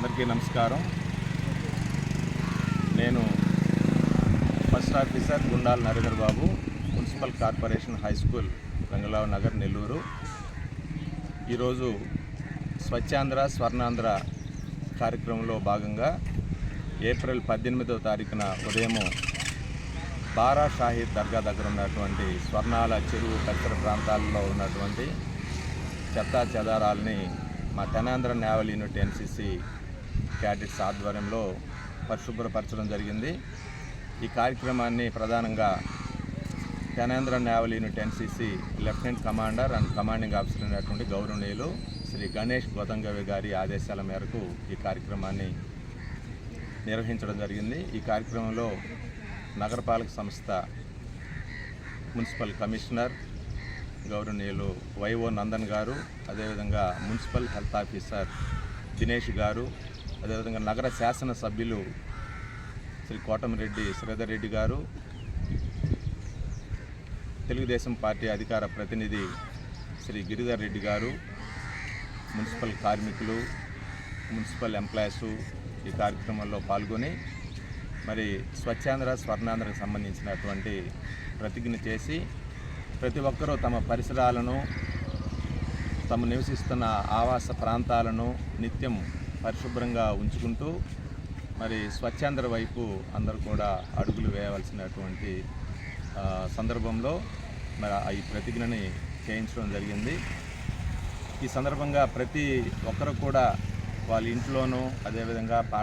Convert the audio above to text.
అందరికీ నమస్కారం. నేను first officer Gundala Narendra Babu, municipal corporation high school, Rangarao Nagar, Nellore. ఈరోజు స్వచ్ఛాంధ్ర స్వర్ణాంధ్ర కార్యక్రమంలో భాగంగా ఏప్రిల్ 18వ తారీఖున ఉదయం బారా షాహీద్ దర్గా దగ్గర ఉన్నటువంటి స్వర్ణాల చెరువు పరిసర ప్రాంతాల్లో ఉన్నటువంటి చెత్తా చెదారాలని మా Tenandhra naval unit NCC cadets ఆధ్వర్యంలో పరిశుభ్రపరచడం జరిగింది. ఈ కార్యక్రమాన్ని ప్రధానంగా Tenandhra naval unit NCC lieutenant commander and commanding officer అయినటువంటి గౌరవనీయులు శ్రీ గణేష్ గోతంగవి గారి ఆదేశాల మేరకు ఈ కార్యక్రమాన్ని నిర్వహించడం జరిగింది. ఈ కార్యక్రమంలో నగరపాలక సంస్థ మున్సిపల్ కమిషనర్ గౌరవనీయులు వైఓ నందన్ గారు, అదేవిధంగా మున్సిపల్ హెల్త్ ఆఫీసర్ దినేష్ గారు, అదేవిధంగా నగర శాసనసభ్యులు శ్రీ కోటమిరెడ్డి శ్రీధర్ రెడ్డి గారు, తెలుగుదేశం పార్టీ అధికార ప్రతినిధి శ్రీ గిరిధర్ రెడ్డి గారు, మున్సిపల్ కార్మికులు, మున్సిపల్ ఎంప్లాయీసు ఈ కార్యక్రమంలో పాల్గొని మరి స్వచ్ఛాంధ్ర స్వర్ణాంధ్రకు సంబంధించినటువంటి ప్రతిజ్ఞ చేసి ప్రతి ఒక్కరూ తమ పరిసరాలను, తమ నివసిస్తున్న ఆవాస ప్రాంతాలను నిత్యం పరిశుభ్రంగా ఉంచుకుంటూ మరి స్వచ్ఛాంధ్ర వైపు అందరూ కూడా అడుగులు వేయవలసినటువంటి సందర్భంలో మరి ఈ ప్రతిజ్ఞని చేయించడం జరిగింది. ఈ సందర్భంగా ప్రతి ఒక్కరు కూడా వాళ్ళ ఇంట్లోనూ, అదేవిధంగా